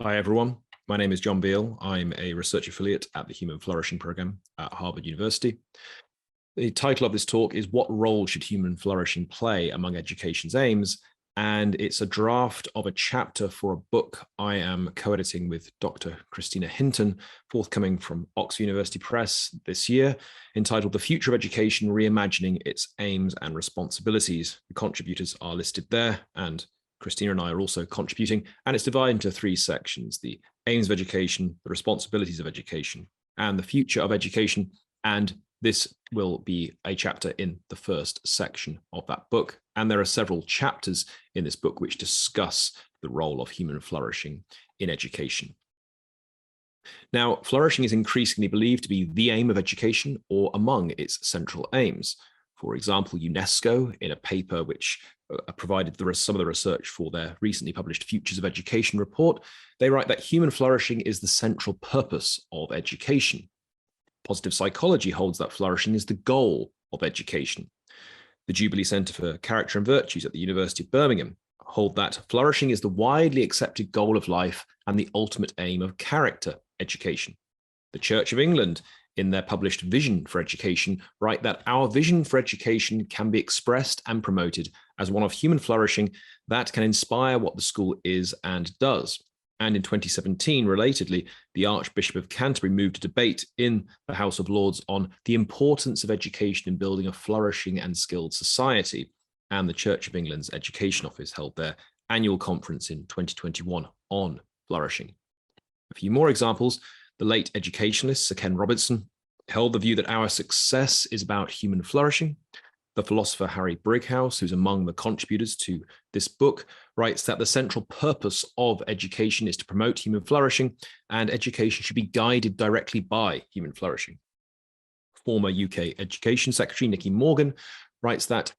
Hi, everyone. My name is John Beale. I'm a research affiliate at the Human Flourishing Program at Harvard University. The title of this talk is What Role Should Human Flourishing Play Among Education's Aims? And it's a draft of a chapter for a book I am co-editing with Dr. Christina Hinton, forthcoming from Oxford University Press this year, entitled The Future of Education, Reimagining Its Aims and Responsibilities. The contributors are listed there, and Christina and I are also contributing, and it's divided into three sections: the aims of education, the responsibilities of education, and the future of education. And this will be a chapter in the first section of that book. And there are several chapters in this book which discuss the role of human flourishing in education. Now, flourishing is increasingly believed to be the aim of education or among its central aims. For example, UNESCO, in a paper which provided some of the research for their recently published Futures of Education report, they write that human flourishing is the central purpose of education. Positive psychology holds that flourishing is the goal of education. The Jubilee Centre for Character and Virtues at the University of Birmingham hold that flourishing is the widely accepted goal of life and the ultimate aim of character education. The Church of England, in their published Vision for Education, write that our vision for education can be expressed and promoted as one of human flourishing that can inspire what the school is and does. And in 2017, relatedly, the Archbishop of Canterbury moved a debate in the House of Lords on the importance of education in building a flourishing and skilled society. And the Church of England's Education Office held their annual conference in 2021 on flourishing. A few more examples. The late educationalist Sir Ken Robinson held the view that our success is about human flourishing. The philosopher Harry Brighouse, who's among the contributors to this book, writes that the central purpose of education is to promote human flourishing, and education should be guided directly by human flourishing. Former UK Education Secretary Nicky Morgan writes that,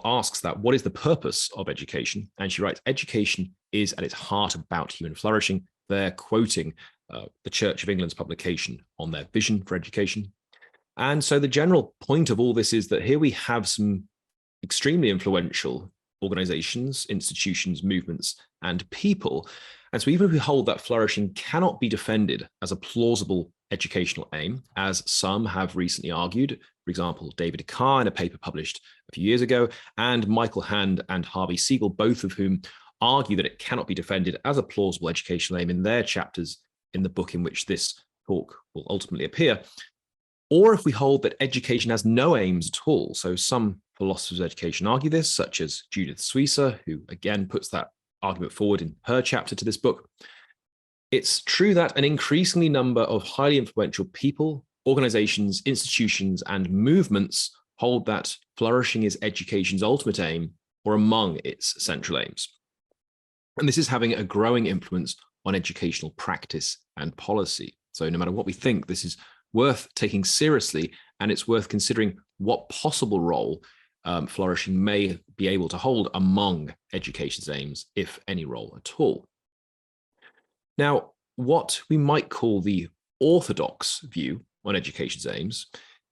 asks that, what is the purpose of education? And she writes, education is at its heart about human flourishing. They're quoting the Church of England's publication on their vision for education. And so the general point of all this is that here we have some extremely influential organizations, institutions, movements, and people. And so even if we hold that flourishing cannot be defended as a plausible educational aim, as some have recently argued, for example, David Carr in a paper published a few years ago, and Michael Hand and Harvey Siegel, both of whom argue that it cannot be defended as a plausible educational aim in their chapters in the book in which this talk will ultimately appear. Or if we hold that education has no aims at all. So some philosophers of education argue this, such as Judith Suissa, who again puts that argument forward in her chapter to this book. It's true that an increasingly number of highly influential people, organizations, institutions, and movements hold that flourishing is education's ultimate aim or among its central aims. And this is having a growing influence on educational practice and policy. So no matter what we think, this is worth taking seriously, and it's worth considering what possible role flourishing may be able to hold among education's aims, if any role at all. Now, what we might call the orthodox view on education's aims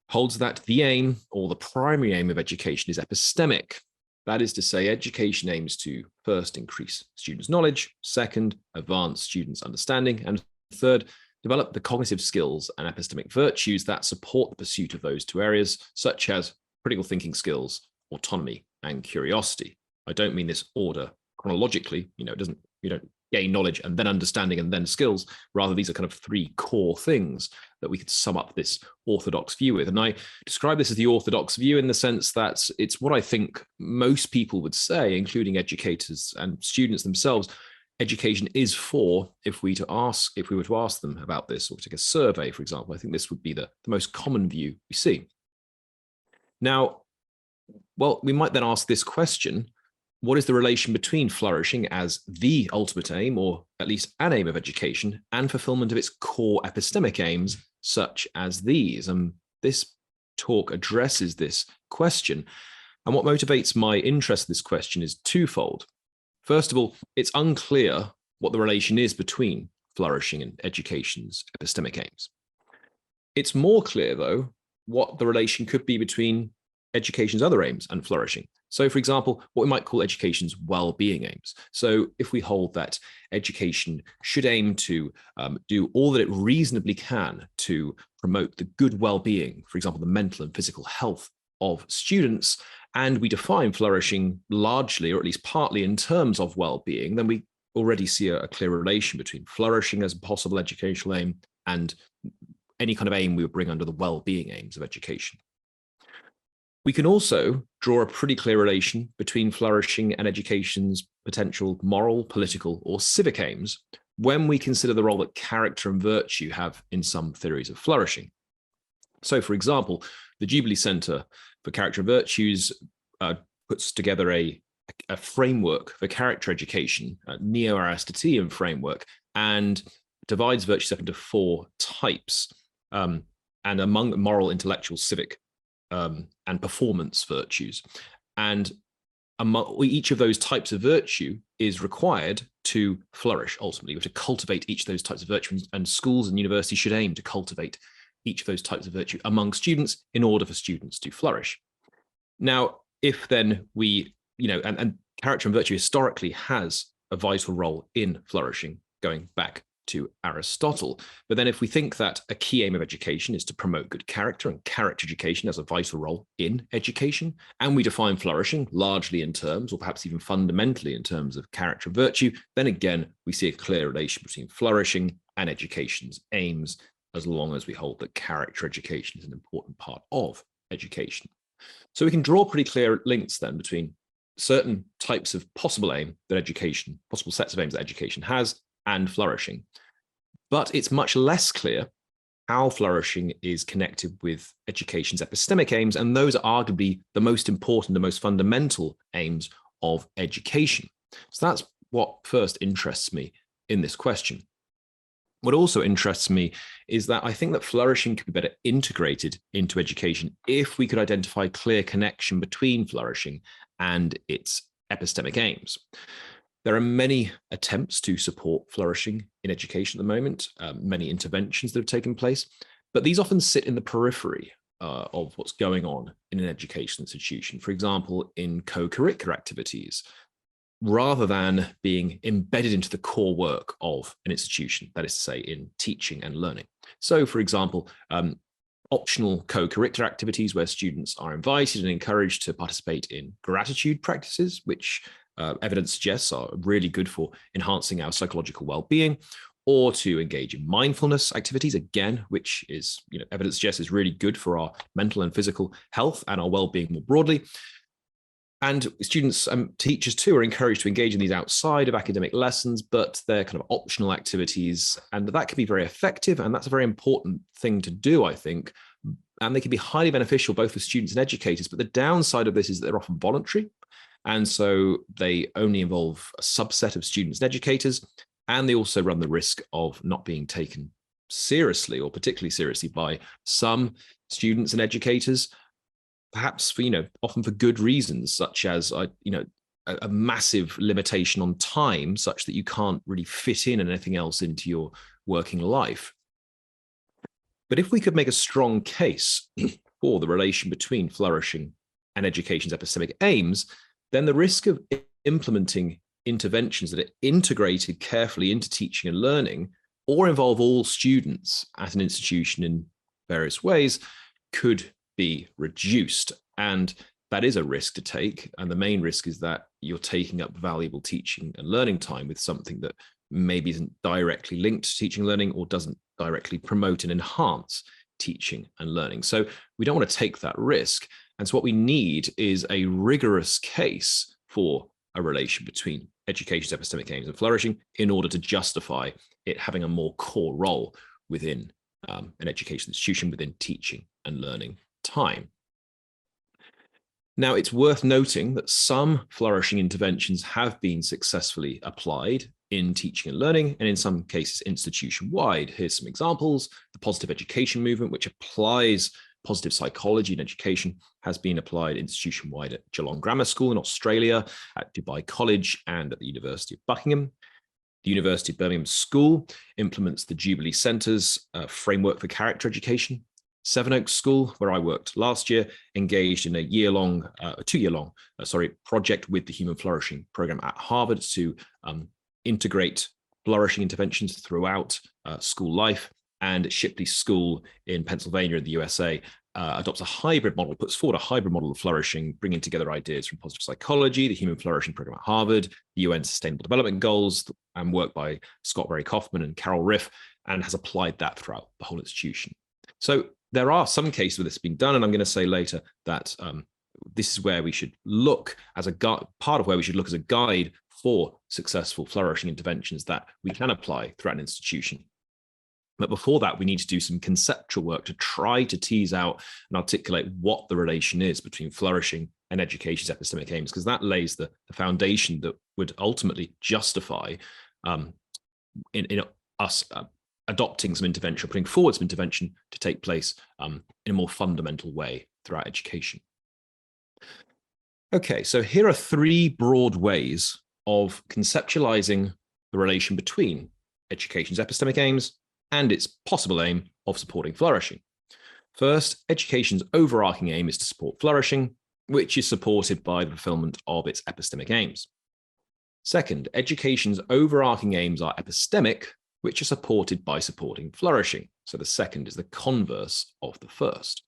holds that the aim or the primary aim of education is epistemic. That is to say, education aims to first increase students' knowledge, second, advance students' understanding, and third, develop the cognitive skills and epistemic virtues that support the pursuit of those two areas, such as critical thinking skills, autonomy, and curiosity. I don't mean this order chronologically, you don't gain knowledge and then understanding and then skills. Rather, these are kind of three core things that we could sum up this orthodox view with. And I describe this as the orthodox view in the sense that it's what I think most people would say, including educators and students themselves, education is for. If we were to ask them about this, or take a survey, for example, I think this would be the most common view we see. Now, well, we might then ask this question: what is the relation between flourishing as the ultimate aim, or at least an aim of education, and fulfillment of its core epistemic aims, such as these? And this talk addresses this question. And what motivates my interest in this question is twofold. First of all, it's unclear what the relation is between flourishing and education's epistemic aims. It's more clear, though, what the relation could be between education's other aims and flourishing. So, for example, what we might call education's well-being aims. So if we hold that education should aim to do all that it reasonably can to promote the good well-being, for example, the mental and physical health of students, and we define flourishing largely, or at least partly, in terms of well-being, then we already see a clear relation between flourishing as a possible educational aim and any kind of aim we would bring under the well-being aims of education. We can also draw a pretty clear relation between flourishing and education's potential moral, political, or civic aims when we consider the role that character and virtue have in some theories of flourishing. So, for example, the Jubilee Centre for Character and Virtues puts together a framework for character education, a neo-Aristotelian framework, and divides virtues up into 4 types. And among moral, intellectual, civic, and performance virtues. And among each of those types of virtue is required to flourish. Ultimately, we have to cultivate each of those types of virtue, and schools and universities should aim to cultivate each of those types of virtue among students in order for students to flourish. Now, if then we, and character and virtue historically has a vital role in flourishing, going back to Aristotle. But then if we think that a key aim of education is to promote good character, and character education has a vital role in education, and we define flourishing largely in terms, or perhaps even fundamentally in terms of character and virtue, then again, we see a clear relation between flourishing and education's aims, as long as we hold that character education is an important part of education. So we can draw pretty clear links then between certain types of possible aim that education, possible sets of aims that education has, and flourishing. But it's much less clear how flourishing is connected with education's epistemic aims, and those are arguably the most important, the most fundamental aims of education. So that's what first interests me in this question. What also interests me is that I think that flourishing could be better integrated into education if we could identify a clear connection between flourishing and its epistemic aims. There are many attempts to support flourishing in education at the moment, many interventions that have taken place, but these often sit in the periphery of what's going on in an education institution. For example, in co-curricular activities, rather than being embedded into the core work of an institution, that is to say, in teaching and learning. So, for example, optional co-curricular activities where students are invited and encouraged to participate in gratitude practices, which evidence suggests are really good for enhancing our psychological well-being, or to engage in mindfulness activities, again, which is, evidence suggests is really good for our mental and physical health and our well-being more broadly. And students and teachers too are encouraged to engage in these outside of academic lessons, but they're kind of optional activities, and that can be very effective, and that's a very important thing to do, I think. And they can be highly beneficial both for students and educators, but the downside of this is that they're often voluntary. And so they only involve a subset of students and educators, and they also run the risk of not being taken seriously, or particularly seriously, by some students and educators, perhaps for, often for good reasons, such as, a massive limitation on time, such that you can't really fit in anything else into your working life. But if we could make a strong case for the relation between flourishing and education's epistemic aims, then the risk of implementing interventions that are integrated carefully into teaching and learning, or involve all students at an institution in various ways, could be reduced. And that is a risk to take. And the main risk is that you're taking up valuable teaching and learning time with something that maybe isn't directly linked to teaching and learning, or doesn't directly promote and enhance teaching and learning. So we don't want to take that risk. And so what we need is a rigorous case for a relation between education's epistemic aims and flourishing in order to justify it having a more core role within an education institution, within teaching and learning time. Now, it's worth noting that some flourishing interventions have been successfully applied in teaching and learning, and in some cases institution-wide. Here's some examples. The positive education movement, which applies positive psychology in education, has been applied institution-wide at Geelong Grammar School in Australia, at Dubai College, and at the University of Buckingham. The University of Birmingham School implements the Jubilee Centre's framework for character education. Sevenoaks School, where I worked last year, engaged in a two-year-long project with the Human Flourishing program at Harvard to integrate flourishing interventions throughout school life. And Shipley School in Pennsylvania in the USA adopts a hybrid model, puts forward a hybrid model of flourishing, bringing together ideas from positive psychology, the Human Flourishing program at Harvard, the UN Sustainable Development Goals, and work by Scott Berry Kaufman and Carol Riff, and has applied that throughout the whole institution. So there are some cases where this has been done, and I'm going to say later that this is where we should look as a part of where we should look as a guide for successful flourishing interventions that we can apply throughout an institution. But before that, we need to do some conceptual work to try to tease out and articulate what the relation is between flourishing and education's epistemic aims, because that lays the foundation that would ultimately justify in us adopting some intervention, putting forward some intervention to take place in a more fundamental way throughout education. Okay, so here are three broad ways of conceptualizing the relation between education's epistemic aims and its possible aim of supporting flourishing. First, education's overarching aim is to support flourishing, which is supported by the fulfillment of its epistemic aims. Second, education's overarching aims are epistemic, which are supported by supporting flourishing. So the second is the converse of the first.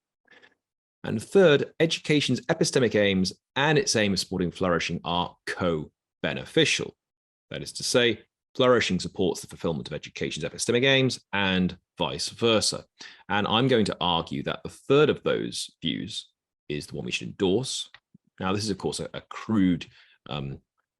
And third, education's epistemic aims and its aim of supporting flourishing are co-beneficial. That is to say, flourishing supports the fulfillment of education's epistemic aims and vice versa. And I'm going to argue that the third of those views is the one we should endorse. Now, this is, of course, a crude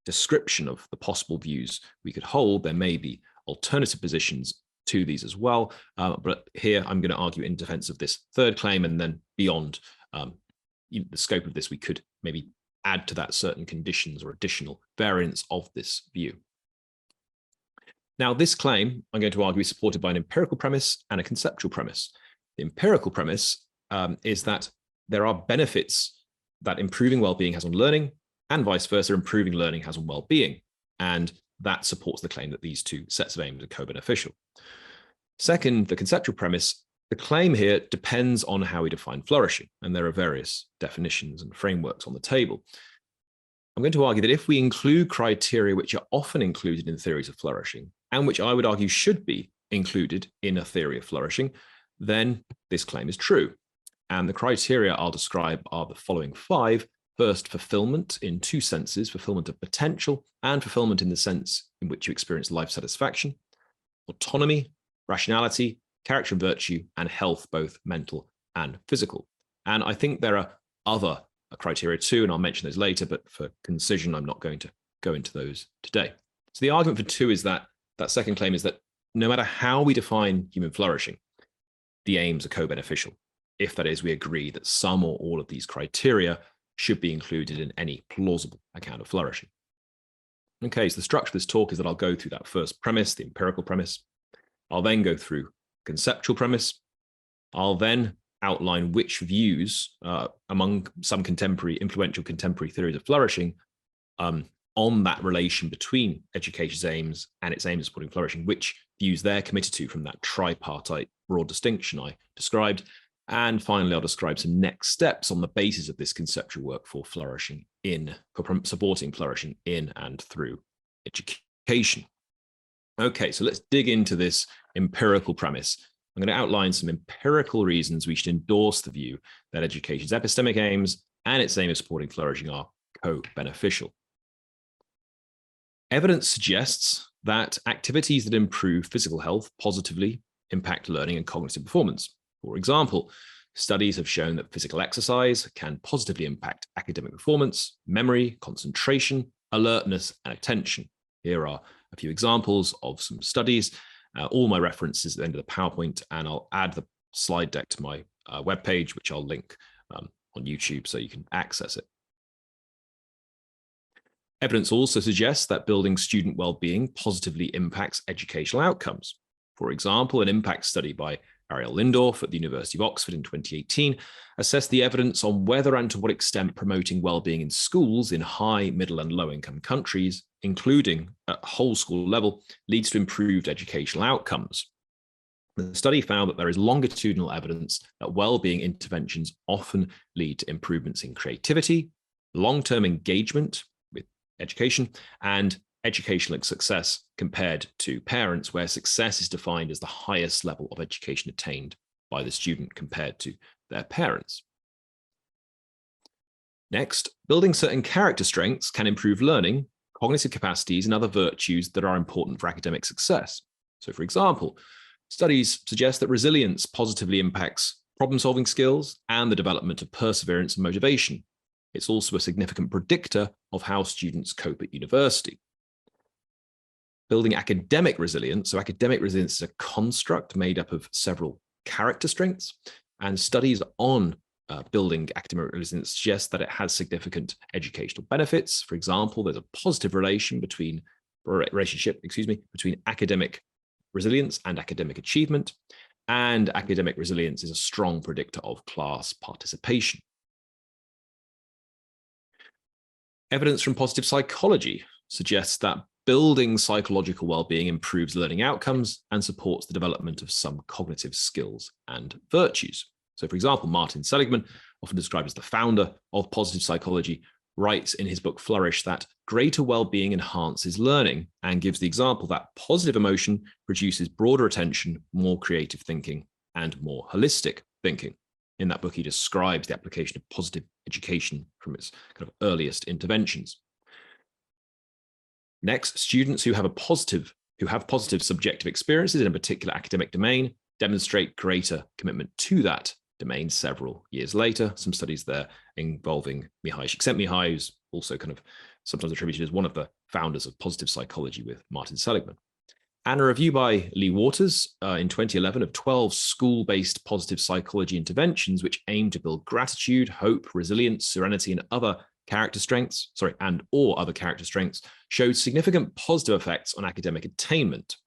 description of the possible views we could hold. There may be alternative positions to these as well. But here I'm going to argue in defense of this third claim, and then beyond the scope of this, we could maybe add to that certain conditions or additional variants of this view. Now, this claim, I'm going to argue, is supported by an empirical premise and a conceptual premise. The empirical premise is that there are benefits that improving well-being has on learning, and vice versa, improving learning has on well-being. And that supports the claim that these two sets of aims are co-beneficial. Second, the conceptual premise, the claim here depends on how we define flourishing, and there are various definitions and frameworks on the table. I'm going to argue that if we include criteria which are often included in theories of flourishing, and which I would argue should be included in a theory of flourishing, then this claim is true. And the criteria I'll describe are the following five. First, fulfillment in two senses: fulfillment of potential and fulfillment in the sense in which you experience life satisfaction; autonomy, rationality, character and virtue, and health, both mental and physical. And I think there are other criteria too, and I'll mention those later, but for concision, I'm not going to go into those today. So the argument for two is that second claim is that no matter how we define human flourishing, the aims are co-beneficial, if that is, we agree that some or all of these criteria should be included in any plausible account of flourishing. Okay, so the structure of this talk is that I'll go through that first premise, the empirical premise. I'll then go through conceptual premise. I'll then outline which views among some influential contemporary theories of flourishing on that relation between education's aims and its aims of supporting flourishing, which views they're committed to from that tripartite broad distinction I described. And finally, I'll describe some next steps on the basis of this conceptual work for supporting flourishing in and through education. Okay, so let's dig into this empirical premise. I'm going to outline some empirical reasons we should endorse the view that education's epistemic aims and its aim of supporting flourishing are co-beneficial. Evidence suggests that activities that improve physical health positively impact learning and cognitive performance. For example, studies have shown that physical exercise can positively impact academic performance, memory, concentration, alertness, and attention. Here are a few examples of some studies. All my references at the end of the PowerPoint, and I'll add the slide deck to my webpage, which I'll link on YouTube so you can access it. Evidence also suggests that building student well-being positively impacts educational outcomes. For example, an impact study by Ariel Lindorf at the University of Oxford in 2018 assessed the evidence on whether and to what extent promoting well-being in schools in high, middle, and low-income countries, including at whole school level, leads to improved educational outcomes. The study found that there is longitudinal evidence that well-being interventions often lead to improvements in creativity, long-term engagement with education, and educational success compared to parents, where success is defined as the highest level of education attained by the student compared to their parents. Next, building certain character strengths can improve learning, cognitive capacities, and other virtues that are important for academic success. So, for example, studies suggest that resilience positively impacts problem-solving skills and the development of perseverance and motivation. It's also a significant predictor of how students cope at university. Building academic resilience. So academic resilience is a construct made up of several character strengths, and studies on building academic resilience suggest that it has significant educational benefits. For example, there's a positive relationship between academic resilience and academic achievement, and academic resilience is a strong predictor of class participation. Evidence from positive psychology suggests that building psychological well-being improves learning outcomes and supports the development of some cognitive skills and virtues. So, for example, Martin Seligman, often described as the founder of positive psychology, writes in his book Flourish that greater well-being enhances learning, and gives the example that positive emotion produces broader attention, more creative thinking, and more holistic thinking. In that book, he describes the application of positive education from its kind of earliest interventions. Next, students who have positive subjective experiences in a particular academic domain demonstrate greater commitment to that domain several years later. Some studies there involving Mihai Csikszentmihalyi, who's also kind of sometimes attributed as one of the founders of positive psychology with Martin Seligman. And a review by Lee Waters in 2011 of 12 school-based positive psychology interventions which aim to build gratitude, hope, resilience, serenity, and other character strengths, showed significant positive effects on academic attainment.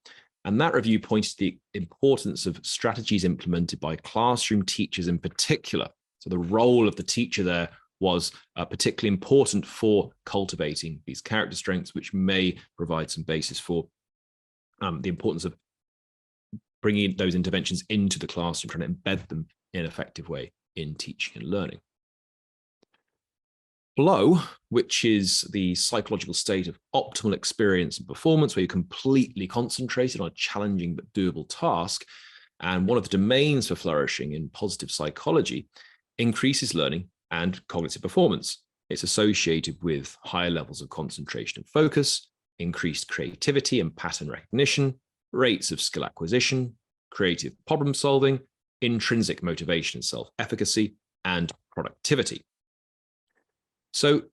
And that review pointed to the importance of strategies implemented by classroom teachers in particular. So the role of the teacher there was particularly important for cultivating these character strengths, which may provide some basis for the importance of bringing those interventions into the classroom, trying to embed them in an effective way in teaching and learning. Flow, which is the psychological state of optimal experience and performance, where you're completely concentrated on a challenging but doable task, and one of the domains for flourishing in positive psychology, increases learning and cognitive performance. It's associated with higher levels of concentration and focus, increased creativity and pattern recognition, rates of skill acquisition, creative problem solving, intrinsic motivation and self-efficacy, and productivity. So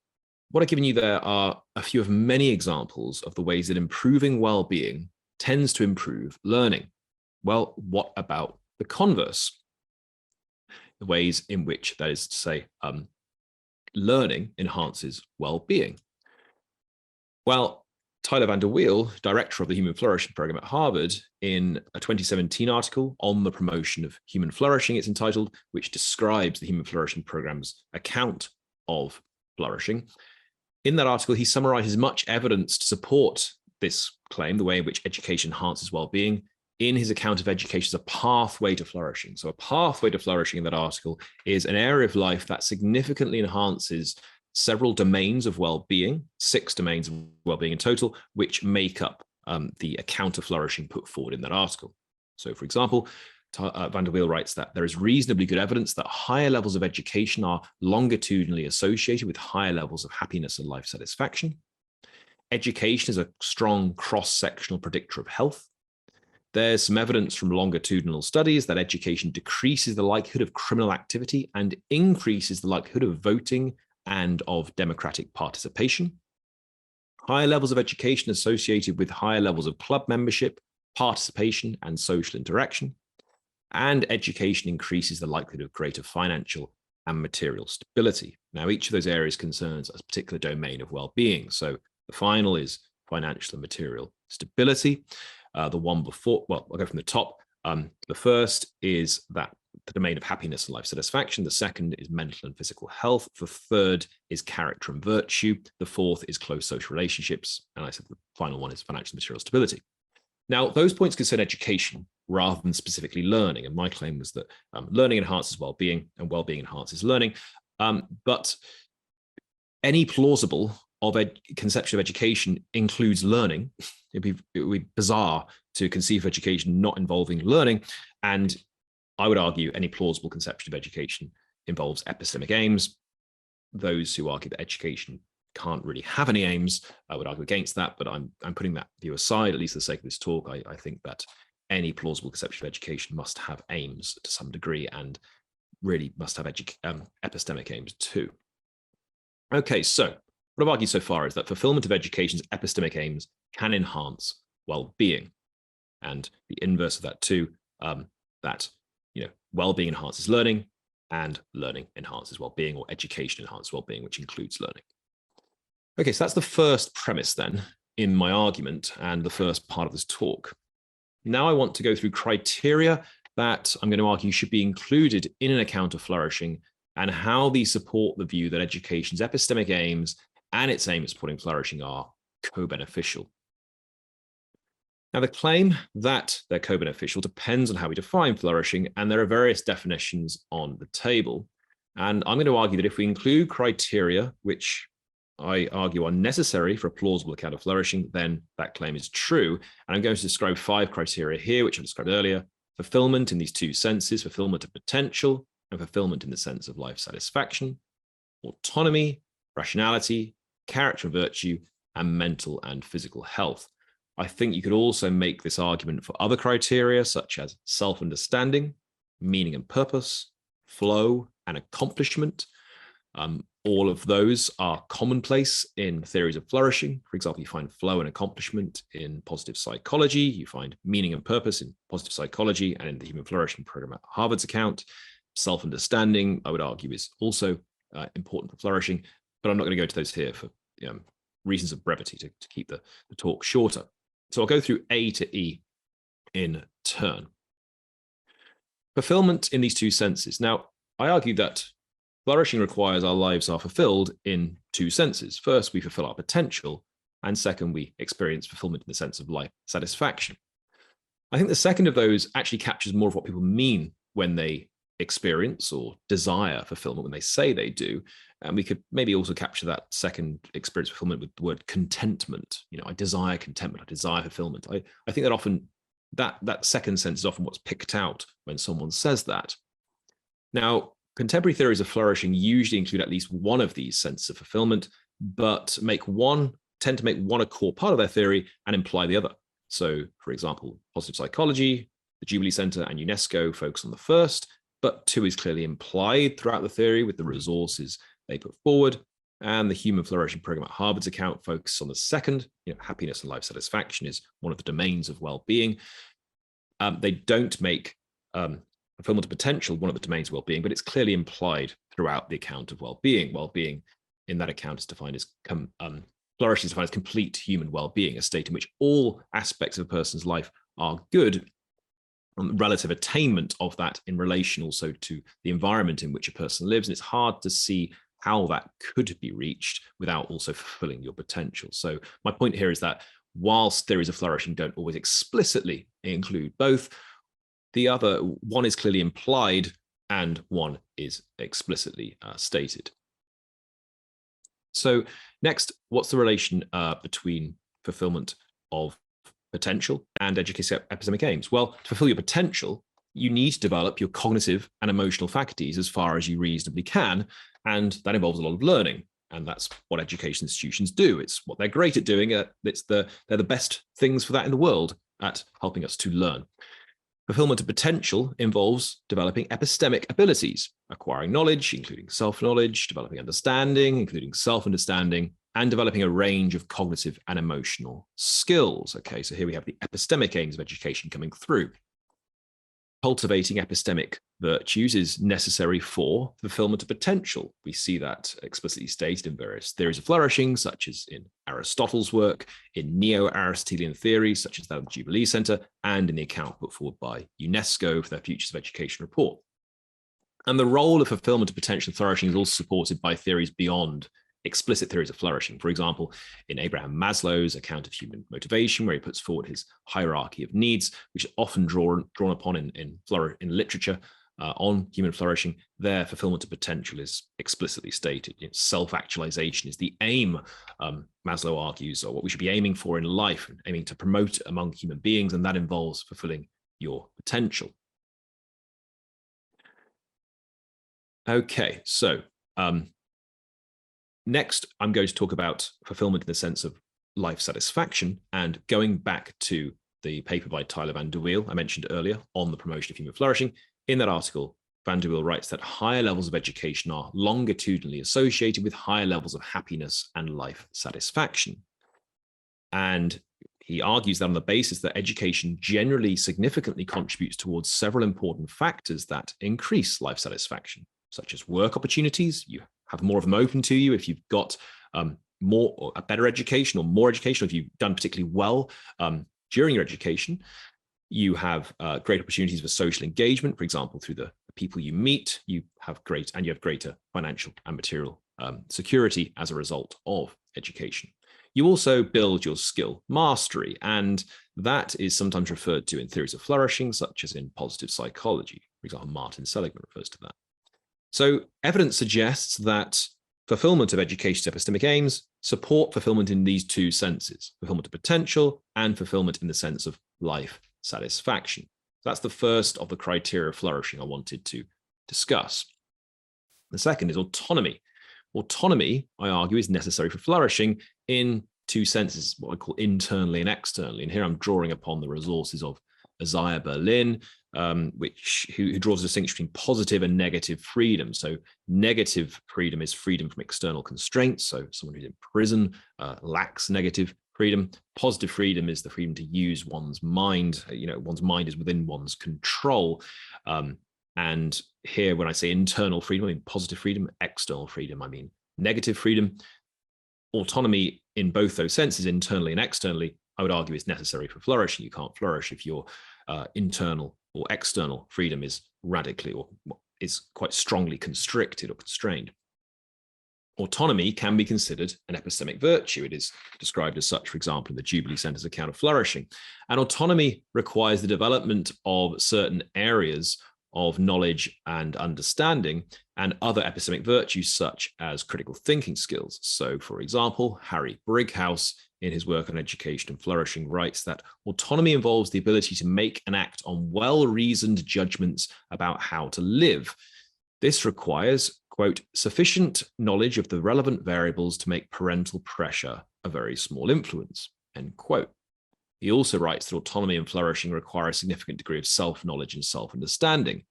what I've given you there are a few of many examples of the ways that improving well-being tends to improve learning. Well, what about the converse? The ways in which, that is to say, learning enhances well-being. Well, Tyler Van der Weel, director of the Human Flourishing program at Harvard, in a 2017 article on the promotion of human flourishing, it's entitled, which describes the Human Flourishing program's account of flourishing. In that article, he summarizes much evidence to support this claim, the way in which education enhances well-being, in his account of education as a pathway to flourishing. So a pathway to flourishing in that article is an area of life that significantly enhances several domains of well-being, 6 domains of well-being in total, which make up the account of flourishing put forward in that article. So, for example, Van der Weel writes that there is reasonably good evidence that higher levels of education are longitudinally associated with higher levels of happiness and life satisfaction. Education is a strong cross-sectional predictor of health. There's some evidence from longitudinal studies that education decreases the likelihood of criminal activity and increases the likelihood of voting and of democratic participation. Higher levels of education associated with higher levels of club membership, participation, and social interaction. And education increases the likelihood of greater financial and material stability. Now, each of those areas concerns a particular domain of well-being. So the final is financial and material stability. The one before, well, I'll go from the top. The first is that the domain of happiness and life satisfaction. The second is mental and physical health. The third is character and virtue. The fourth is close social relationships. And I said the final one is financial and material stability. Now, those points concern education, rather than specifically learning. And my claim was that learning enhances well-being and well-being enhances learning. But any plausible conception of education includes learning. It would be bizarre to conceive of education not involving learning. And I would argue any plausible conception of education involves epistemic aims. Those who argue that education can't really have any aims, I would argue against that, but I'm putting that view aside, at least for the sake of this talk. I think that any plausible conception of education must have aims to some degree and really must have epistemic aims too. Okay, so what I've argued so far is that fulfillment of education's epistemic aims can enhance well-being, and the inverse of that too, that well-being enhances learning, and learning enhances well-being, or education enhances well-being, which includes learning. Okay, so that's the first premise then in my argument and the first part of this talk. Now I want to go through criteria that I'm going to argue should be included in an account of flourishing, and how these support the view that education's epistemic aims and its aim at supporting flourishing are co-beneficial. Now, the claim that they're co-beneficial depends on how we define flourishing, and there are various definitions on the table. And I'm going to argue that if we include criteria, which I argue are necessary for a plausible account of flourishing, then that claim is true. And I'm going to describe 5 criteria here, which I described earlier: fulfillment in these 2 senses, fulfillment of potential, and fulfillment in the sense of life satisfaction, autonomy, rationality, character and virtue, and mental and physical health. I think you could also make this argument for other criteria, such as self-understanding, meaning and purpose, flow, and accomplishment. All of those are commonplace in theories of flourishing. For example, you find flow and accomplishment in positive psychology. You find meaning and purpose in positive psychology and in the Human Flourishing program at Harvard's account. Self-understanding, I would argue, is also important for flourishing, but I'm not going to go into those here for reasons of brevity to keep the talk shorter. So I'll go through A to E in turn. Fulfillment in these 2 senses. Now, I argue that flourishing requires our lives are fulfilled in 2 senses. First, we fulfill our potential, and second, we experience fulfillment in the sense of life satisfaction. I think the second of those actually captures more of what people mean when they experience or desire fulfillment, when they say they do. And we could maybe also capture that second experience fulfillment with the word contentment. I desire contentment, I desire fulfillment. I think that often that second sense is often what's picked out when someone says that. Now, contemporary theories of flourishing usually include at least one of these senses of fulfillment, but tend to make one a core part of their theory and imply the other. So, for example, positive psychology, the Jubilee Center, and UNESCO focus on the first, but 2 is clearly implied throughout the theory with the resources they put forward. And the Human Flourishing program at Harvard's account focuses on the second. Happiness and life satisfaction is one of the domains of well-being. They don't make fulfillment of potential one of the domains of well-being, but it's clearly implied throughout the account of well-being. Well-being in that account is defined as flourishing is defined as complete human well-being, a state in which all aspects of a person's life are good, relative attainment of that in relation also to the environment in which a person lives. And it's hard to see how that could be reached without also fulfilling your potential. So my point here is that whilst theories of flourishing don't always explicitly include both, the other one is clearly implied and one is explicitly stated. So next, what's the relation between fulfillment of potential and education epistemic aims? Well, to fulfill your potential, you need to develop your cognitive and emotional faculties as far as you reasonably can, and that involves a lot of learning. And that's what education institutions do. It's what they're great at doing. They're the best things for that in the world, at helping us to learn. Fulfillment of potential involves developing epistemic abilities, acquiring knowledge, including self-knowledge, developing understanding, including self-understanding, and developing a range of cognitive and emotional skills. Okay, so here we have the epistemic aims of education coming through. Cultivating epistemic virtues is necessary for fulfillment of potential. We see that explicitly stated in various theories of flourishing, such as in Aristotle's work, in neo-Aristotelian theories, such as that of the Jubilee Center, and in the account put forward by UNESCO for their Futures of Education report. And the role of fulfillment of potential flourishing is also supported by theories beyond explicit theories of flourishing. For example, in Abraham Maslow's account of human motivation, where he puts forward his hierarchy of needs, which is often drawn upon in literature on human flourishing, their fulfillment of potential is explicitly stated. Self-actualization is the aim, Maslow argues, or what we should be aiming for in life, aiming to promote among human beings, and that involves fulfilling your potential. Okay, so next, I'm going to talk about fulfillment in the sense of life satisfaction, and going back to the paper by Tyler Van der Wiel I mentioned earlier on the promotion of human flourishing. In that article, Van der Wiel writes that higher levels of education are longitudinally associated with higher levels of happiness and life satisfaction. And he argues that on the basis that education generally significantly contributes towards several important factors that increase life satisfaction, such as work opportunities. You have more of them open to you if you've got more or a better education, or more education, or if you've done particularly well during your education. You have great opportunities for social engagement, for example, through the people you meet. You have greater financial and material security as a result of education. You also build your skill mastery, and that is sometimes referred to in theories of flourishing, such as in positive psychology. For example, Martin Seligman refers to that. So evidence suggests that fulfillment of education's epistemic aims support fulfillment in these two senses: fulfillment of potential and fulfillment in the sense of life satisfaction. That's the first of the criteria of flourishing I wanted to discuss. The second is autonomy. Autonomy, I argue, is necessary for flourishing in two senses, what I call internally and externally. And here I'm drawing upon the resources of Isaiah Berlin, who draws a distinction between positive and negative freedom. So negative freedom is freedom from external constraints. So someone who's in prison lacks negative freedom. Positive freedom is the freedom to use one's mind. One's mind is within one's control. And here, when I say internal freedom, I mean positive freedom. External freedom, I mean negative freedom. Autonomy in both those senses, internally and externally, I would argue is necessary for flourishing. You can't flourish if your internal or external freedom is radically or is quite strongly constricted or constrained. Autonomy can be considered an epistemic virtue. It is described as such, for example, in the Jubilee Center's account of flourishing. And autonomy requires the development of certain areas of knowledge and understanding and other epistemic virtues, such as critical thinking skills. So, for example, Harry Brighouse, in his work on education and flourishing, writes that autonomy involves the ability to make and act on well-reasoned judgments about how to live. This requires, quote, sufficient knowledge of the relevant variables to make parental pressure a very small influence, end quote. He also writes that autonomy and flourishing require a significant degree of self-knowledge and self-understanding.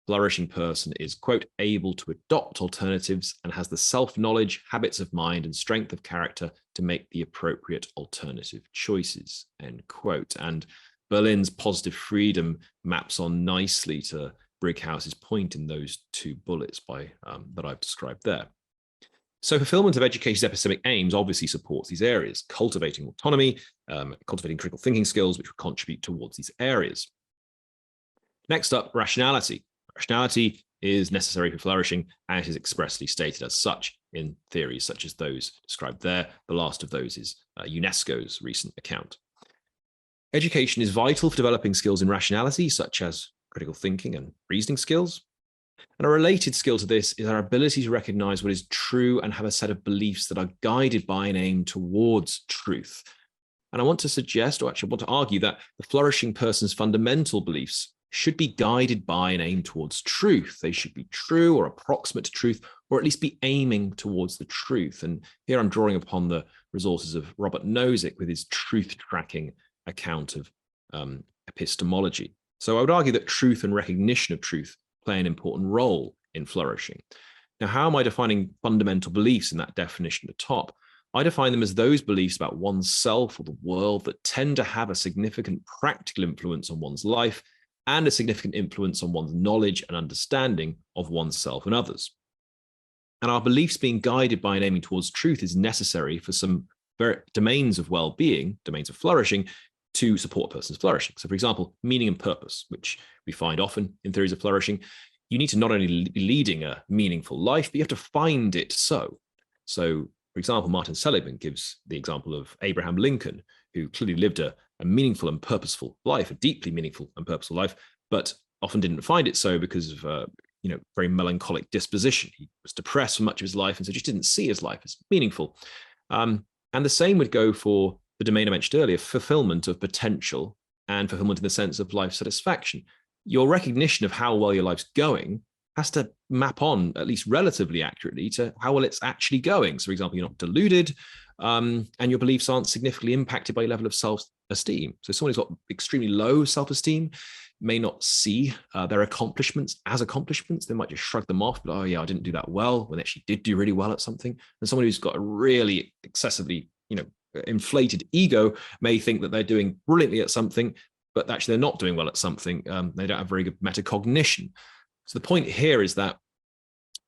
Flourishing person is, quote, able to adopt alternatives and has the self-knowledge, habits of mind, and strength of character to make the appropriate alternative choices, end quote. And Berlin's positive freedom maps on nicely to Brighouse's point in those two bullets that I've described there. So fulfillment of education's epistemic aims obviously supports these areas: cultivating autonomy, cultivating critical thinking skills, which will contribute towards these areas. Next up, rationality. Rationality is necessary for flourishing, and it is expressly stated as such in theories such as those described there. The last of those is UNESCO's recent account. Education is vital for developing skills in rationality, such as critical thinking and reasoning skills. And a related skill to this is our ability to recognize what is true and have a set of beliefs that are guided by an aim towards truth. And I want to suggest, or actually want to argue, that the flourishing person's fundamental beliefs should be guided by an aim towards truth. They should be true or approximate to truth, or at least be aiming towards the truth. And here I'm drawing upon the resources of Robert Nozick with his truth tracking account of epistemology. So I would argue that truth and recognition of truth play an important role in flourishing. Now, how am I defining fundamental beliefs in that definition at the top? I define them as those beliefs about oneself or the world that tend to have a significant practical influence on one's life and a significant influence on one's knowledge and understanding of oneself and others. And our beliefs being guided by an aiming towards truth is necessary for some domains of well-being, domains of flourishing, to support a person's flourishing. So, for example, meaning and purpose, which we find often in theories of flourishing. You need to not only be leading a meaningful life, but you have to find it so. So, for example, Martin Seligman gives the example of Abraham Lincoln, who clearly lived a meaningful and purposeful life, a deeply meaningful and purposeful life, but often didn't find it so because of very melancholic disposition. He was depressed for much of his life, and so just didn't see his life as meaningful. And the same would go for the domain I mentioned earlier, fulfillment of potential and fulfillment in the sense of life satisfaction. Your recognition of how well your life's going has to map on, at least relatively accurately, to how well it's actually going. So, for example, you're not deluded, and your beliefs aren't significantly impacted by your level of self-esteem. So someone who's got extremely low self-esteem may not see their accomplishments as accomplishments. They might just shrug them off, but, oh yeah, I didn't do that well, when they actually did do really well at something. And someone who's got a really excessively, inflated ego may think that they're doing brilliantly at something, but actually they're not doing well at something. They don't have very good metacognition. So the point here is that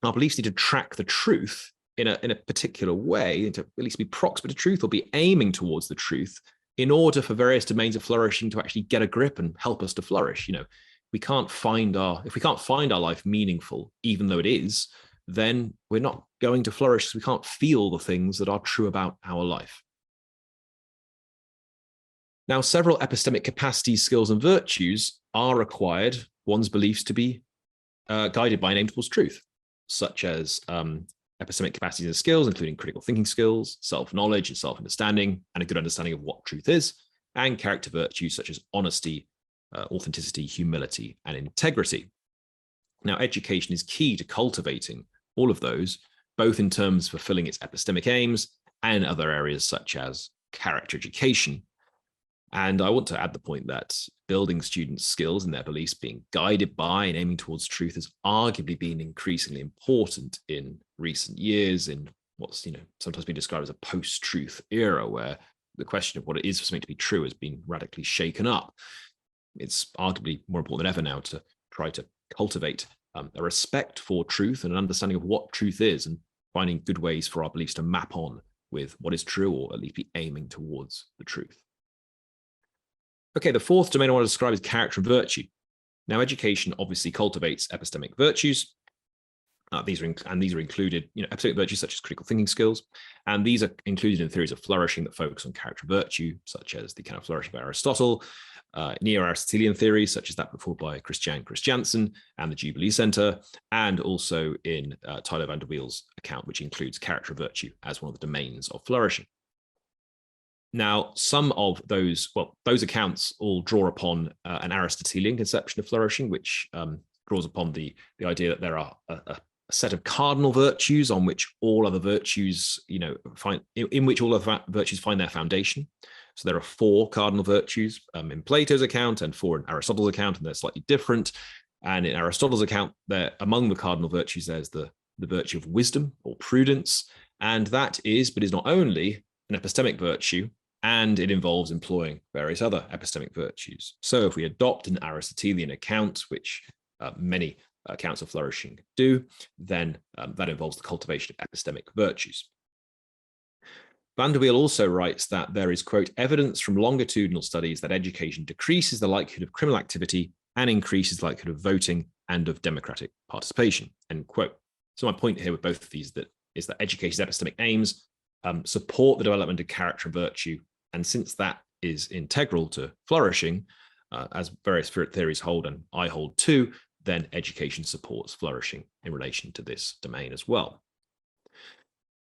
our beliefs need to track the truth in a particular way, to at least be proximate to truth or be aiming towards the truth, in order for various domains of flourishing to actually get a grip and help us to flourish. If we can't find our life meaningful, even though it is, then we're not going to flourish, because we can't feel the things that are true about our life. Now, several epistemic capacities, skills, and virtues are required one's beliefs to be guided by an aim towards truth, such as epistemic capacities and skills, including critical thinking skills, self-knowledge and self-understanding, and a good understanding of what truth is, and character virtues such as honesty, authenticity, humility, and integrity. Now, education is key to cultivating all of those, both in terms of fulfilling its epistemic aims and other areas such as character education. And I want to add the point that building students' skills and their beliefs being guided by and aiming towards truth has arguably been increasingly important in recent years, in what's sometimes been described as a post-truth era, where the question of what it is for something to be true has been radically shaken up. It's arguably more important than ever now to try to cultivate a respect for truth and an understanding of what truth is, and finding good ways for our beliefs to map on with what is true, or at least be aiming towards the truth. Okay, the fourth domain I want to describe is character and virtue. Now, education obviously cultivates epistemic virtues. These are included, epistemic virtues such as critical thinking skills, and these are included in theories of flourishing that focus on character and virtue, such as the kind of flourishing by Aristotle, neo-Aristotelian theories such as that put forward by Christiansen and the Jubilee Center, and also in Tyler van der Weel's account, which includes character and virtue as one of the domains of flourishing. Now, some of those accounts all draw upon an Aristotelian conception of flourishing, which draws upon the idea that there are a set of cardinal virtues on which all other virtues, in which all other virtues find their foundation. So there are 4 cardinal virtues in Plato's account and 4 in Aristotle's account, and they're slightly different. And in Aristotle's account, among the cardinal virtues, there's the virtue of wisdom or prudence, and that is, but is not only, an epistemic virtue, and it involves employing various other epistemic virtues. So if we adopt an Aristotelian account, which many accounts of flourishing do, then that involves the cultivation of epistemic virtues. Van der Weel also writes that there is, quote, evidence from longitudinal studies that education decreases the likelihood of criminal activity and increases the likelihood of voting and of democratic participation, end quote. So my point here with both of these is that education's epistemic aims support the development of character and virtue. And since that is integral to flourishing, as various theories hold, and I hold too, then education supports flourishing in relation to this domain as well.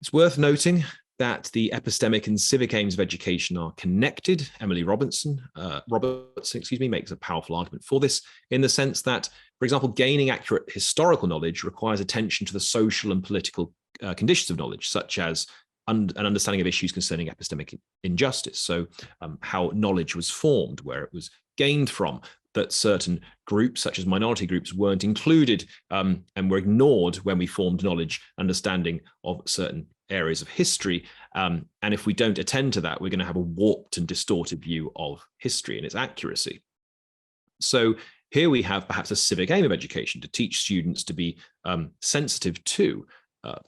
It's worth noting that the epistemic and civic aims of education are connected. Emily Robertson, makes a powerful argument for this, in the sense that, for example, gaining accurate historical knowledge requires attention to the social and political conditions of knowledge, such as an understanding of issues concerning epistemic injustice. So how knowledge was formed, where it was gained from, that certain groups, such as minority groups, weren't included and were ignored when we formed knowledge, understanding of certain areas of history. And if we don't attend to that, we're going to have a warped and distorted view of history and its accuracy. So here we have perhaps a civic aim of education, to teach students to be sensitive to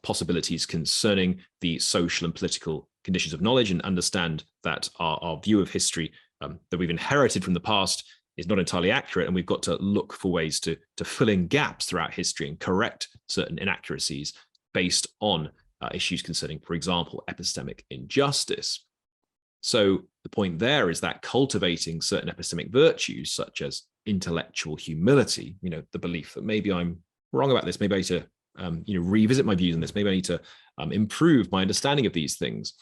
possibilities concerning the social and political conditions of knowledge, and understand that our view of history that we've inherited from the past is not entirely accurate, and we've got to look for ways to fill in gaps throughout history and correct certain inaccuracies based on issues concerning, for example, epistemic injustice. So the point there is that cultivating certain epistemic virtues, such as intellectual humility, the belief that maybe I'm wrong about this, maybe I need to revisit my views on this, maybe I need to improve my understanding of these things,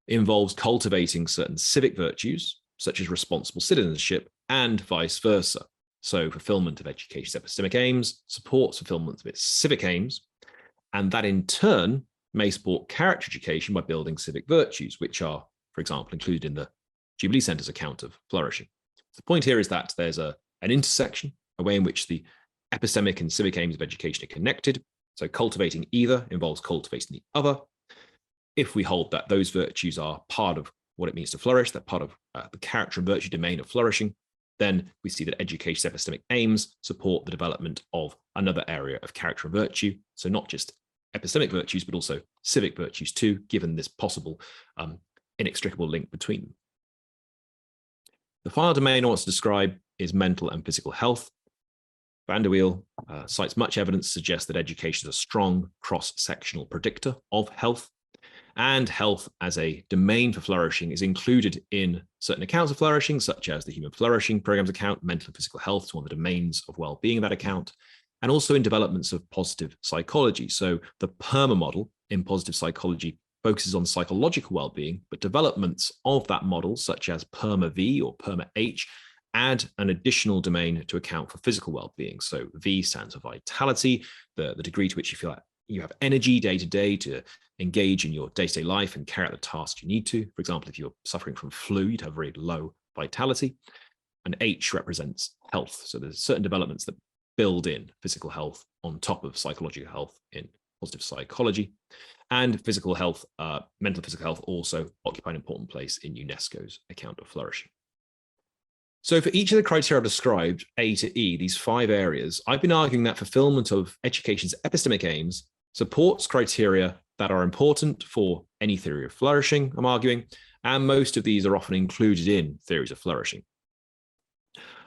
involves cultivating certain civic virtues, such as responsible citizenship, and vice versa. So fulfillment of education's epistemic aims supports fulfillment of its civic aims, and that in turn may support character education by building civic virtues, which are, for example, included in the Jubilee Centre's account of flourishing. The point here is that there's an intersection, a way in which the epistemic and civic aims of education are connected. So cultivating either involves cultivating the other. If we hold that those virtues are part of what it means to flourish, they're part of the character and virtue domain of flourishing, then we see that education's epistemic aims support the development of another area of character and virtue. So not just epistemic virtues, but also civic virtues too, given this possible inextricable link between them. The final domain I want to describe is mental and physical health. Van der Beale cites much evidence to suggest that education is a strong cross-sectional predictor of health, and health as a domain for flourishing is included in certain accounts of flourishing, such as the Human Flourishing Program's account. Mental and physical health is one of the domains of well-being in that account, and also in developments of positive psychology. So the PERMA model in positive psychology focuses on psychological well-being, but developments of that model, such as PERMA-V or PERMA-H, add an additional domain to account for physical well-being. So V stands for vitality, the degree to which you feel like you have energy day to day to engage in your day-to-day life and carry out the tasks you need to. For example, if you're suffering from flu, you'd have very low vitality. And H represents health. So there's certain developments that build in physical health on top of psychological health in positive psychology. And physical health, mental and physical health also occupy an important place in UNESCO's account of flourishing. So for each of the criteria I've described, A to E, these 5 areas, I've been arguing that fulfillment of education's epistemic aims supports criteria that are important for any theory of flourishing, I'm arguing, and most of these are often included in theories of flourishing.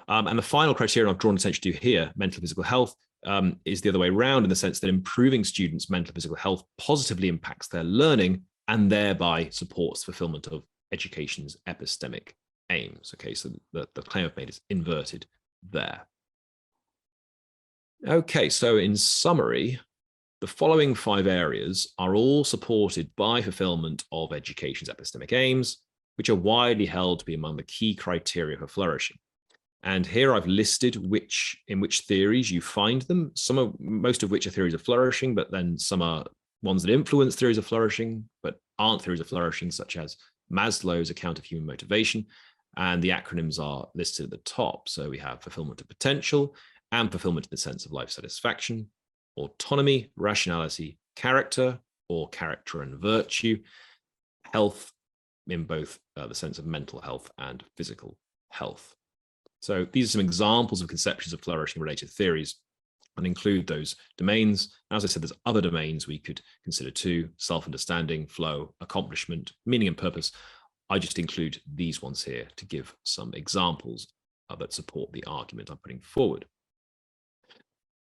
And the final criterion I've drawn attention to here, mental and physical health, is the other way around, in the sense that improving students' mental and physical health positively impacts their learning and thereby supports fulfillment of education's epistemic aims. Okay, so the claim I've made is inverted there. Okay, so in summary, the following 5 areas are all supported by fulfillment of education's epistemic aims, which are widely held to be among the key criteria for flourishing. And here I've listed in which theories you find them, most of which are theories of flourishing, but then some are ones that influence theories of flourishing, but aren't theories of flourishing, such as Maslow's account of human motivation. And the acronyms are listed at the top. So we have fulfillment of potential and fulfillment in the sense of life satisfaction, autonomy, rationality, character or character and virtue, health in both the sense of mental health and physical health. So these are some examples of conceptions of flourishing related theories and include those domains. As I said, there's other domains we could consider too: self-understanding, flow, accomplishment, meaning and purpose. I just include these ones here to give some examples that support the argument I'm putting forward.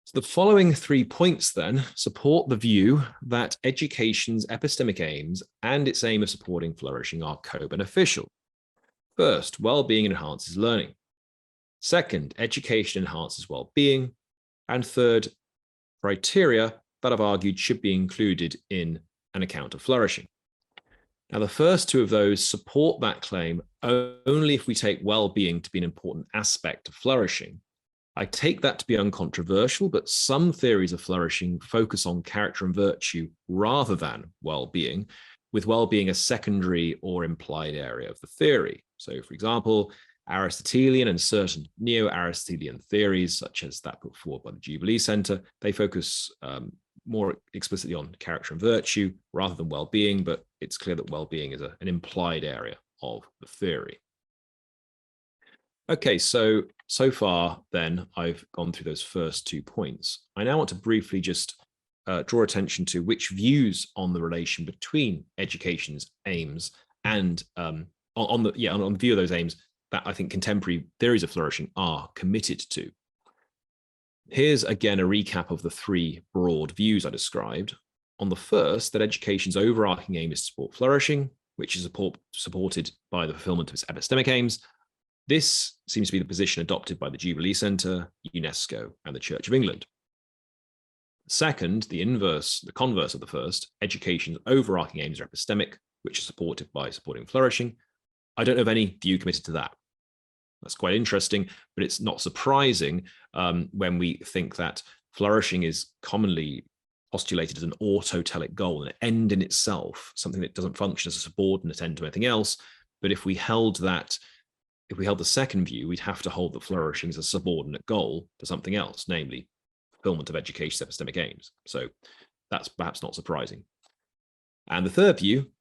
So the following 3 points then support the view that education's epistemic aims and its aim of supporting flourishing are co-beneficial. First, well-being enhances learning. Second, education enhances well-being. And third, criteria that I've argued should be included in an account of flourishing. Now, the first 2 of those support that claim only if we take well-being to be an important aspect of flourishing. I take that to be uncontroversial, but some theories of flourishing focus on character and virtue rather than well-being, with well-being a secondary or implied area of the theory. So, for example, Aristotelian and certain neo-Aristotelian theories, such as that put forward by the Jubilee Centre, they focus more explicitly on character and virtue rather than well-being, but it's clear that well-being is an implied area of the theory. Okay, so far then I've gone through those first 2 points. I now want to briefly just draw attention to which views on the relation between education's aims and on the view of those aims that I think contemporary theories of flourishing are committed to. Here's again a recap of the 3 broad views I described. on the first, that education's overarching aim is to support flourishing, which is supported by the fulfillment of its epistemic aims. This seems to be the position adopted by the Jubilee Centre, UNESCO, and the Church of England. Second, the converse of the first, education's overarching aims are epistemic, which is supported by supporting flourishing. I don't know of any view committed to that. That's quite interesting, but it's not surprising when we think that flourishing is commonly postulated as an autotelic goal, an end in itself, something that doesn't function as a subordinate end to anything else. But if we held the second view, we'd have to hold that flourishing is a subordinate goal to something else, namely fulfillment of education's epistemic aims. So that's perhaps not surprising. And the third view,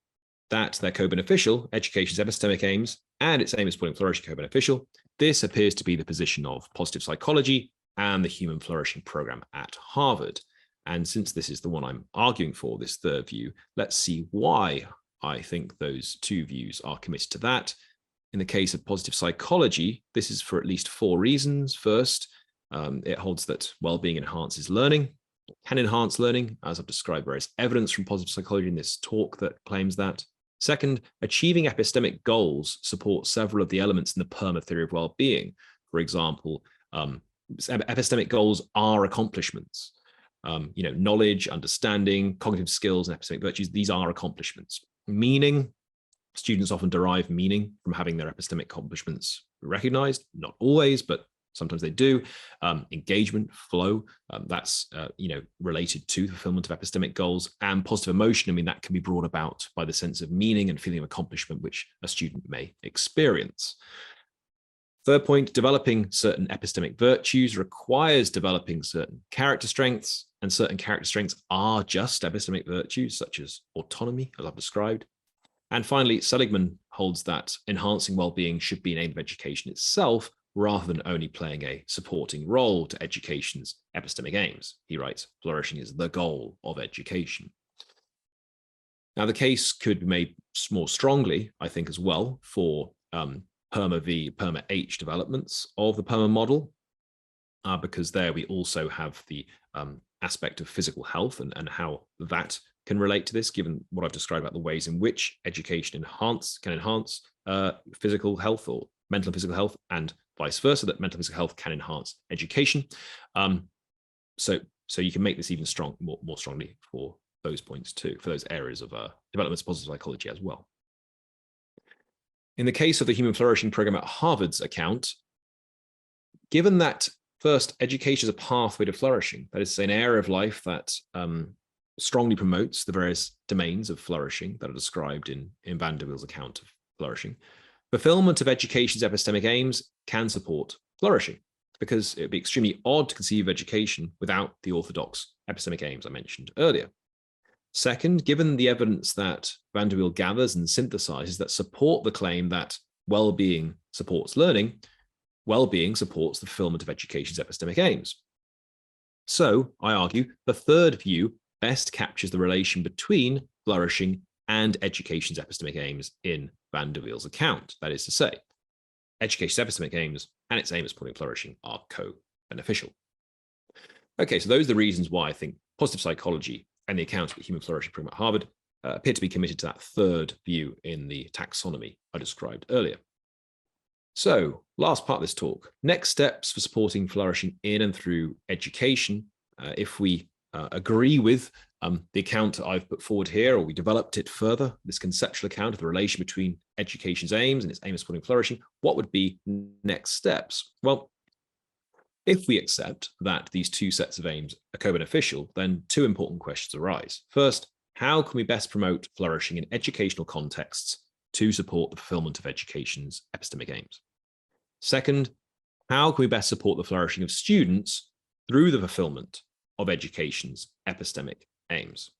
that they're co-beneficial, education's epistemic aims and its aim is supporting flourishing co-beneficial. This appears to be the position of positive psychology and the Human Flourishing Program at Harvard. And since this is the one I'm arguing for, this third view, let's see why I think those two views are committed to that. In the case of positive psychology, this is for at least 4 reasons. First, it holds that well-being enhances learning, can enhance learning, as I've described various evidence from positive psychology in this talk that claims that. Second, achieving epistemic goals supports several of the elements in the PERMA theory of well-being. For example, epistemic goals are accomplishments. Knowledge, understanding, cognitive skills, and epistemic virtues, these are accomplishments. Meaning, students often derive meaning from having their epistemic accomplishments recognized, not always, but sometimes they do. Engagement, flow, that's related to the fulfillment of epistemic goals. And positive emotion, that can be brought about by the sense of meaning and feeling of accomplishment which a student may experience. Third point, developing certain epistemic virtues requires developing certain character strengths, and certain character strengths are just epistemic virtues, such as autonomy, as I've described. And finally, Seligman holds that enhancing well-being should be an aim of education itself, rather than only playing a supporting role to education's epistemic aims. He writes, flourishing is the goal of education. Now, the case could be made more strongly, I think, as well, for PERMA v. PERMA H developments of the PERMA model, because there we also have the aspect of physical health and how that can relate to this, given what I've described about the ways in which education can enhance physical health or mental and physical health, and vice versa, that mental and physical health can enhance education. So you can make this even more strongly for those points too, for those areas of development of positive psychology as well. In the case of the Human Flourishing Program at Harvard's account, given that first, education is a pathway to flourishing, that is an area of life that strongly promotes the various domains of flourishing that are described in Van der Beale's account of flourishing, fulfillment of education's epistemic aims can support flourishing, because it would be extremely odd to conceive of education without the orthodox epistemic aims I mentioned earlier. Second, given the evidence that Van der Beale gathers and synthesizes that support the claim that well-being supports learning, well-being supports the fulfillment of education's epistemic aims. So, I argue, the third view best captures the relation between flourishing and education's epistemic aims in Van der Beale's account. That is to say, education's epistemic aims and its aim at supporting flourishing are co-beneficial. Okay, so those are the reasons why I think positive psychology and the account of the Human Flourishing Program at Harvard appear to be committed to that third view in the taxonomy I described earlier. So, last part of this talk, next steps for supporting flourishing in and through education. If we agree with the account I've put forward here, or we developed it further, this conceptual account of the relation between education's aims and its aim of supporting flourishing, what would be next steps? Well, if we accept that these two sets of aims are co-beneficial, then 2 important questions arise. First, how can we best promote flourishing in educational contexts to support the fulfillment of education's epistemic aims? Second, how can we best support the flourishing of students through the fulfillment of education's epistemic aims?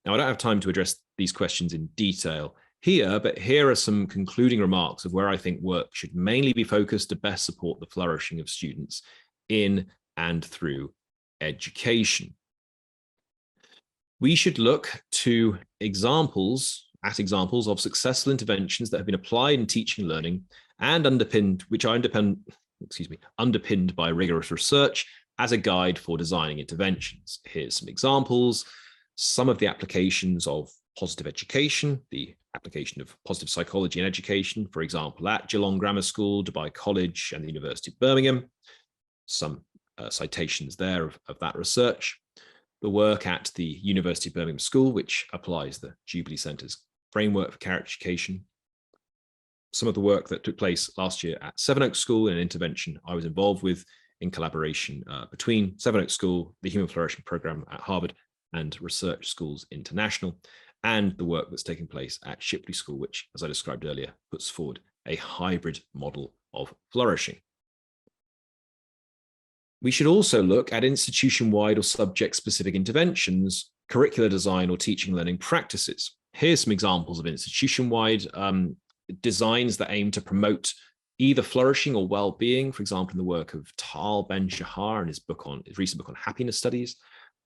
Now, I don't have time to address these questions in detail here, but here are some concluding remarks of where I think work should mainly be focused to best support the flourishing of students in and through education. We should look to examples of successful interventions that have been applied in teaching and learning and underpinned by rigorous research as a guide for designing interventions. Here's some examples. some of the applications of positive education, the application of positive psychology in education, for example, at Geelong Grammar School, Dubai College, and the University of Birmingham. Some citations there of that research. The work at the University of Birmingham School, which applies the Jubilee Centre's framework for character education. Some of the work that took place last year at Sevenoaks School, an intervention I was involved with in collaboration between Sevenoaks School, the Human Flourishing Program at Harvard, and Research Schools International, and the work that's taking place at Shipley School, which, as I described earlier, puts forward a hybrid model of flourishing. We should also look at institution-wide or subject-specific interventions, curricular design, or teaching and learning practices. Here's some examples of institution-wide designs that aim to promote either flourishing or well-being, for example, in the work of Tal Ben-Shahar in his recent book on happiness studies,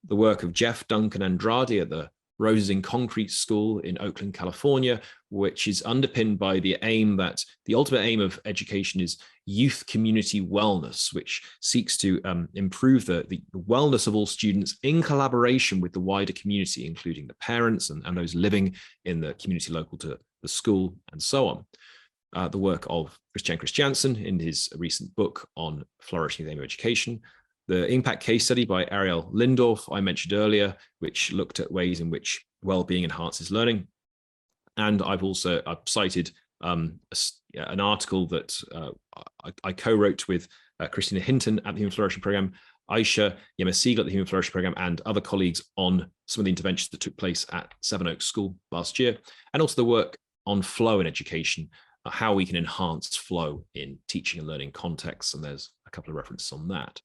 the work of Jeff Duncan Andrade at the Roses in Concrete School in Oakland, California, which is underpinned by the aim that the ultimate aim of education is youth community wellness, which seeks to improve the wellness of all students in collaboration with the wider community, including the parents and those living in the community local to the school and so on. The work of Christian Christiansen in his recent book on flourishing the aim of education, the impact case study by Ariel Lindorf I mentioned earlier, which looked at ways in which well-being enhances learning. And I've cited an article that I co-wrote with Christina Hinton at the Human Flourishing Program, Aisha Yemesiegel at the Human Flourishing Program, and other colleagues on some of the interventions that took place at Sevenoaks School last year, and also the work on flow in education, how we can enhance flow in teaching and learning contexts. And there's a couple of references on that.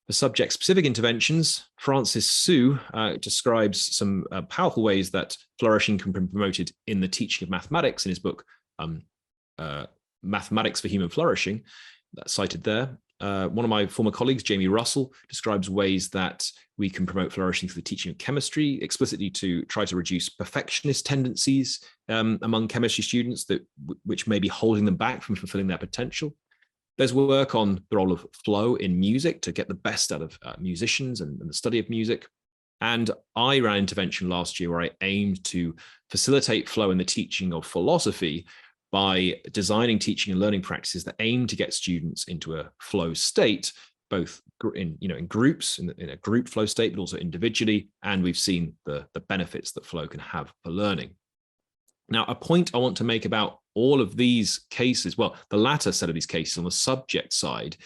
For subject-specific interventions, Francis Su describes some powerful ways that flourishing can be promoted in the teaching of mathematics in his book, Mathematics for Human Flourishing, that's cited there. One of my former colleagues, Jamie Russell, describes ways that we can promote flourishing through the teaching of chemistry, explicitly to try to reduce perfectionist tendencies among chemistry students which may be holding them back from fulfilling their potential. There's work on the role of flow in music to get the best out of musicians and the study of music. And I ran an intervention last year where I aimed to facilitate flow in the teaching of philosophy by designing teaching and learning practices that aim to get students into a flow state, both in groups, in a group flow state, but also individually. And we've seen the benefits that flow can have for learning. Now, a point I want to make about all of these cases, well, the latter set of these cases on the subject side,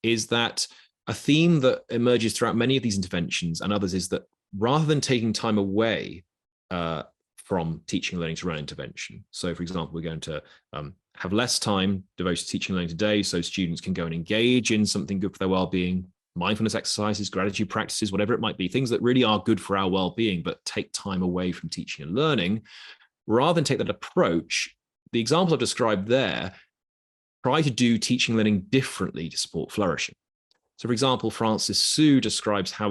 is that a theme that emerges throughout many of these interventions and others is that rather than taking time away from teaching and learning to run intervention, so for example, we're going to have less time devoted to teaching and learning today so students can go and engage in something good for their well-being, mindfulness exercises, gratitude practices, whatever it might be, things that really are good for our well-being, but take time away from teaching and learning. Rather than take that approach, the examples I've described there try to do teaching and learning differently to support flourishing. So for example, Francis Su describes how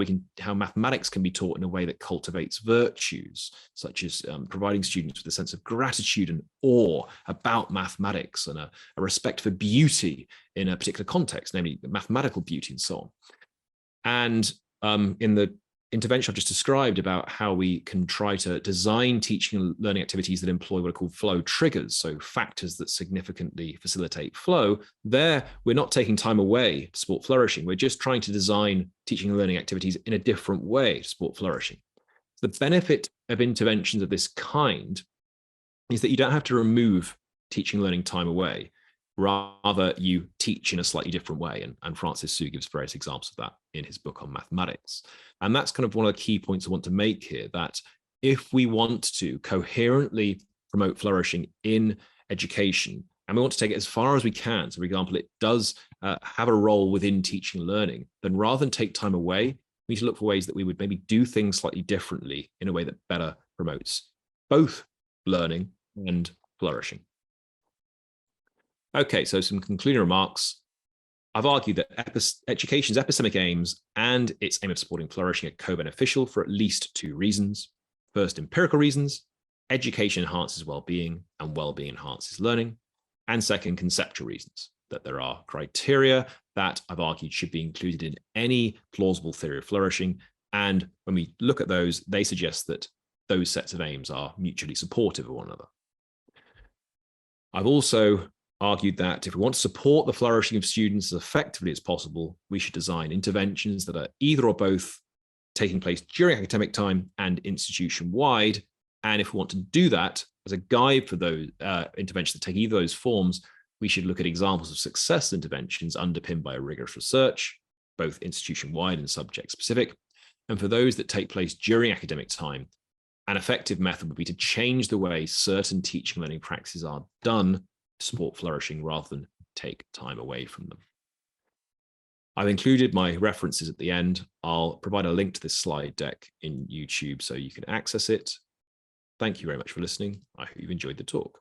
mathematics can be taught in a way that cultivates virtues, such as providing students with a sense of gratitude and awe about mathematics and a respect for beauty in a particular context, namely mathematical beauty and so on. And in the intervention I've just described about how we can try to design teaching and learning activities that employ what are called flow triggers, so factors that significantly facilitate flow, there we're not taking time away to support flourishing. We're just trying to design teaching and learning activities in a different way to support flourishing. The benefit of interventions of this kind is that you don't have to remove teaching and learning time away. Rather, you teach in a slightly different way. And Francis Su gives various examples of that in his book on mathematics. And that's kind of one of the key points I want to make here, that if we want to coherently promote flourishing in education, and we want to take it as far as we can, so for example, it does have a role within teaching and learning, then rather than take time away, we need to look for ways that we would maybe do things slightly differently in a way that better promotes both learning and flourishing. Okay, so some concluding remarks. I've argued that education's epistemic aims and its aim of supporting flourishing are co-beneficial for at least two reasons. First, empirical reasons. Education enhances well-being and well-being enhances learning. And second, conceptual reasons, that there are criteria that I've argued should be included in any plausible theory of flourishing And when we look at those, they suggest that those sets of aims are mutually supportive of one another. I've also argued that if we want to support the flourishing of students as effectively as possible, we should design interventions that are either or both taking place during academic time and institution-wide. And if we want to do that as a guide for those interventions that take either of those forms, we should look at examples of success interventions underpinned by rigorous research, both institution-wide and subject-specific. And for those that take place during academic time, an effective method would be to change the way certain teaching and learning practices are done to support flourishing rather than take time away from them. I've included my references at the end. I'll provide a link to this slide deck in YouTube so you can access it. Thank you very much for listening. I hope you've enjoyed the talk.